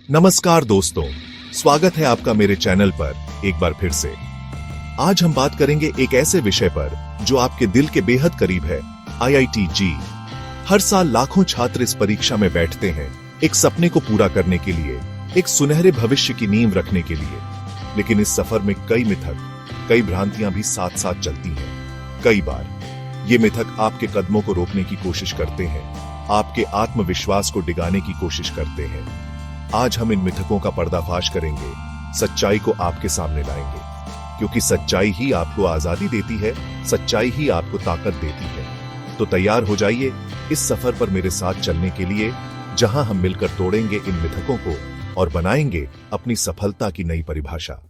नमस्कार दोस्तों, स्वागत है आपका मेरे चैनल पर एक बार फिर से। आज हम बात करेंगे एक ऐसे विषय पर जो आपके दिल के बेहद करीब है, आईआईटी जी। हर साल लाखों छात्र इस परीक्षा में बैठते हैं, एक सपने को पूरा करने के लिए, एक सुनहरे भविष्य की नींव रखने के लिए। लेकिन इस सफर में कई मिथक, कई भ्रांतियां भी साथ साथ चलती हैं। कई बार ये मिथक आपके कदमों को रोकने की कोशिश करते हैं, आपके आत्मविश्वास को डिगाने की कोशिश करते हैं। आज हम इन मिथकों का पर्दाफाश करेंगे, सच्चाई को आपके सामने लाएंगे, क्योंकि सच्चाई ही आपको आजादी देती है, सच्चाई ही आपको ताकत देती है। तो तैयार हो जाइए इस सफर पर मेरे साथ चलने के लिए, जहां हम मिलकर तोड़ेंगे इन मिथकों को और बनाएंगे अपनी सफलता की नई परिभाषा।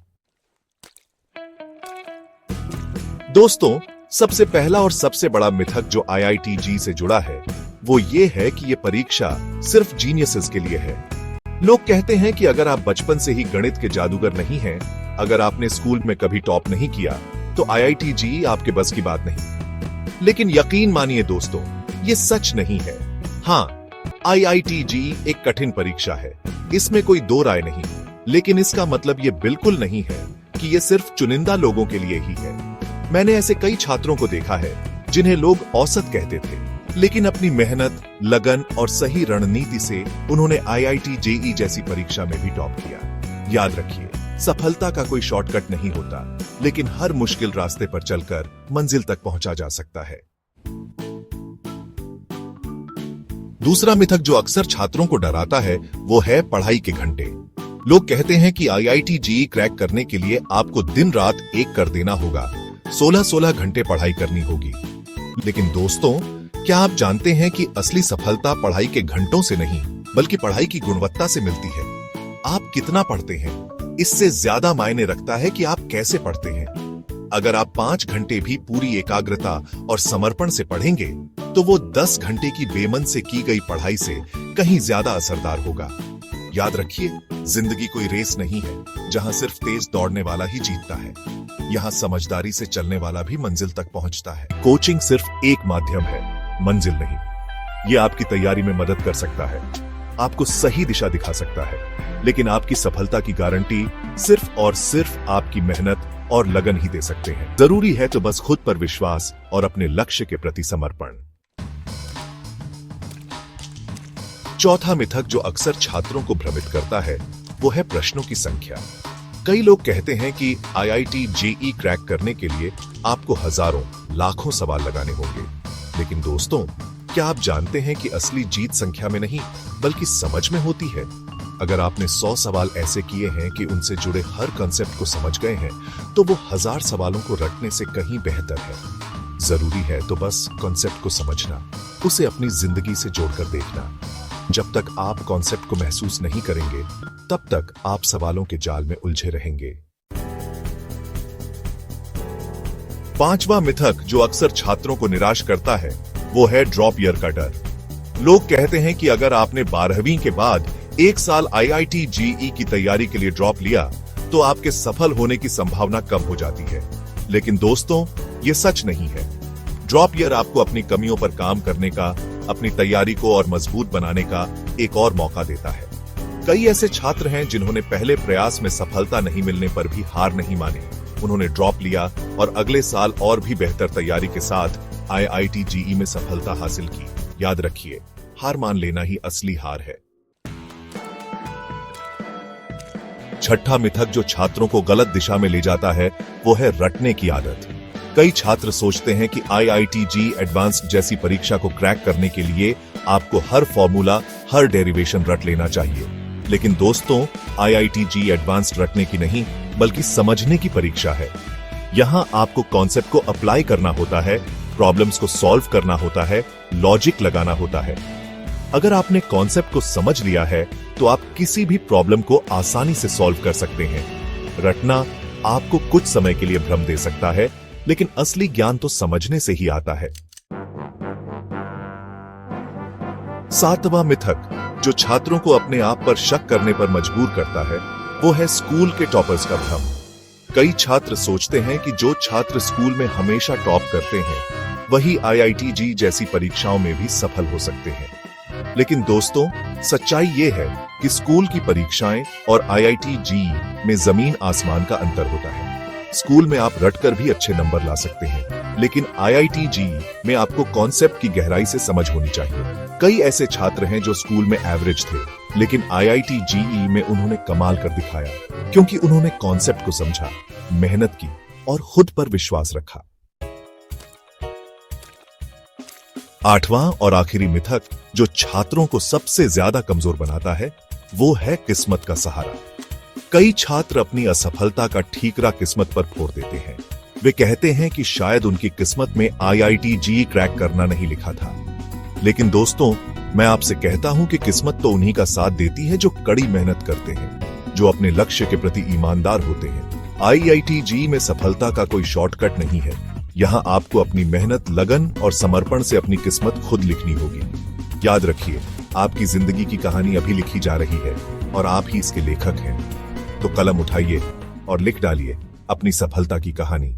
दोस्तों, सबसे पहला और सबसे बड़ा मिथक जो आईआईटी जी से जुड़ा है, वो ये है कि ये परीक्षा सिर्फ जीनियसेस के लिए है। लोग कहते हैं कि अगर आप बचपन से ही गणित के जादूगर नहीं हैं, अगर आपने स्कूल में कभी टॉप नहीं किया, तो आईआईटी जी आपके बस की बात नहीं। लेकिन यकीन मानिए दोस्तों, ये सच नहीं है। हाँ, आईआईटी जी एक कठिन परीक्षा है, इसमें कोई दो राय नहीं। लेकिन इसका मतलब ये बिल्कुल नहीं है कि ये सिर्फ चुनिंदा लोगों के लिए ही है। मैंने ऐसे कई छात्रों को देखा है जिन्हें लोग औसत कहते थे, लेकिन अपनी मेहनत, लगन और सही रणनीति से उन्होंने आईआईटी जेई जैसी परीक्षा में भी टॉप किया। याद रखिए, सफलता का कोई शॉर्टकट नहीं होता, लेकिन हर मुश्किल रास्ते पर चलकर मंजिल तक पहुंचा जा सकता है। दूसरा मिथक जो अक्सर छात्रों को डराता है, वो है पढ़ाई के घंटे। लोग कहते हैं कि आईआईटी जेई क्रैक करने के लिए आपको दिन रात एक कर देना होगा, 16-16 घंटे पढ़ाई करनी होगी। लेकिन दोस्तों, क्या आप जानते हैं कि असली सफलता पढ़ाई के घंटों से नहीं, बल्कि पढ़ाई की गुणवत्ता से मिलती है। आप कितना पढ़ते हैं, इससे ज्यादा मायने रखता है कि आप कैसे पढ़ते हैं। अगर आप 5 घंटे भी पूरी एकाग्रता और समर्पण से पढ़ेंगे, तो वो 10 घंटे की बेमन से की गई पढ़ाई से कहीं ज्यादा असरदार होगा। याद रखिए, जिंदगी कोई रेस नहीं है जहां सिर्फ तेज दौड़ने वाला ही जीतता है। यहाँ समझदारी से चलने वाला भी मंजिल तक पहुंचता है। कोचिंग सिर्फ एक माध्यम है, मंजिल नहीं। ये आपकी तैयारी में मदद कर सकता है, आपको सही दिशा दिखा सकता है, लेकिन आपकी सफलता की गारंटी सिर्फ और सिर्फ आपकी मेहनत और लगन ही दे सकते हैं। जरूरी है तो बस खुद पर विश्वास और अपने लक्ष्य के प्रति समर्पण। चौथा मिथक जो अक्सर छात्रों को भ्रमित करता है, वो है प्रश्नों की संख्या। कई लोग कहते हैं कि आईआईटी जेई क्रैक करने के लिए आपको हजारों, लाखों सवाल लगाने होंगे। लेकिन दोस्तों, क्या आप जानते हैं कि असली जीत संख्या में नहीं, बल्कि समझ में होती है। अगर आपने 100 सवाल ऐसे किए हैं कि उनसे जुड़े हर कॉन्सेप्ट को समझ गए हैं, तो वो 1000 सवालों को रटने से कहीं बेहतर है। जरूरी है तो बस कॉन्सेप्ट को समझना, उसे अपनी जिंदगी से जोड़कर देखना। जब तक आप कॉन्सेप्ट को महसूस नहीं करेंगे, तब तक आप सवालों के जाल में उलझे रहेंगे। पांचवा मिथक जो अक्सर छात्रों को निराश करता है, वो है ड्रॉप ईयर का डर। लोग कहते हैं कि अगर आपने 12वीं के बाद 1 साल आईआईटी जेई की तैयारी के लिए ड्रॉप लिया, तो आपके सफल होने की संभावना कम हो जाती है। लेकिन दोस्तों, ये सच नहीं है। ड्रॉप ईयर आपको अपनी कमियों पर काम करने का, अपनी तैयारी को और मजबूत बनाने का एक और मौका देता है। कई ऐसे छात्र हैं जिन्होंने पहले प्रयास में सफलता नहीं मिलने पर भी हार नहीं मानी। उन्होंने ड्रॉप लिया और अगले साल और भी बेहतर तैयारी के साथ आईआईटी जेई में सफलता हासिल की। याद रखिए, हार मान लेना ही असली हार है। छठा मिथक जो छात्रों को गलत दिशा में ले जाता है, वो है रटने की आदत। कई छात्र सोचते हैं कि आईआईटी जेई एडवांस्ड जैसी परीक्षा को क्रैक करने के लिए आपको हर फॉर्मूला, हर डेरिवेशन रट लेना चाहिए। लेकिन दोस्तों, आईआईटी जेई एडवांस्ड रटने की नहीं, बल्कि समझने की परीक्षा है। यहाँ आपको कॉन्सेप्ट को अप्लाई करना होता है, प्रॉब्लम्स को सॉल्व करना होता है, लॉजिक लगाना होता है। अगर आपने कॉन्सेप्ट को समझ लिया है, तो आप किसी भी प्रॉब्लम को आसानी से सॉल्व कर सकते हैं। रटना आपको कुछ समय के लिए भ्रम दे सकता है, लेकिन असली ज्ञान तो समझने से ही आता है। सातवां मिथक जो छात्रों को अपने आप पर शक करने पर मजबूर करता है, वो है स्कूल के टॉपर्स का भ्रम। कई छात्र सोचते हैं कि जो छात्र स्कूल में हमेशा टॉप करते हैं, वही आईआईटी जेई जैसी परीक्षाओं में भी सफल हो सकते हैं। लेकिन दोस्तों, सच्चाई ये है कि स्कूल की परीक्षाएं और आईआईटी जेईई में जमीन आसमान का अंतर होता है। स्कूल में आप रटकर भी अच्छे नंबर ला सकते हैं, लेकिन आईआईटी जेईई में आपको कॉन्सेप्ट की गहराई से समझ होनी चाहिए। कई ऐसे छात्र हैं जो स्कूल में एवरेज थे, लेकिन आईआईटी जेईई में उन्होंने कमाल कर दिखाया, क्योंकि उन्होंने कॉन्सेप्ट को समझा, मेहनत की और खुद पर विश्वास रखा। आठवां और आखिरी मिथक जो छात्रों को सबसे ज्यादा कमजोर बनाता है, वो है किस्मत का सहारा। कई छात्र अपनी असफलता का ठीकरा किस्मत पर फोड़ देते हैं। वे कहते हैं कि शायद उनकी किस्मत में आईआईटी जेईई क्रैक करना नहीं लिखा था। लेकिन दोस्तों, मैं आपसे कहता हूं कि किस्मत तो उन्हीं का साथ देती है जो कड़ी मेहनत करते हैं, जो अपने लक्ष्य के प्रति ईमानदार होते हैं। आईआईटी जेईई में सफलता का कोई शॉर्टकट नहीं है। यहाँ आपको अपनी मेहनत, लगन और समर्पण से अपनी किस्मत खुद लिखनी होगी। याद रखिए, आपकी जिंदगी की कहानी अभी लिखी जा रही है और आप ही इसके लेखक हैं। तो कलम उठाइए और लिख डालिए अपनी सफलता की कहानी।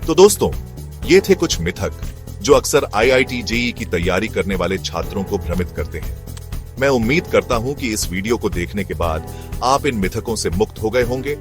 तो दोस्तों, ये थे कुछ मिथक जो अक्सर आईआईटी जेईई की तैयारी करने वाले छात्रों को भ्रमित करते हैं। मैं उम्मीद करता हूं कि इस वीडियो को देखने के बाद आप इन मिथकों से मुक्त हो गए होंगे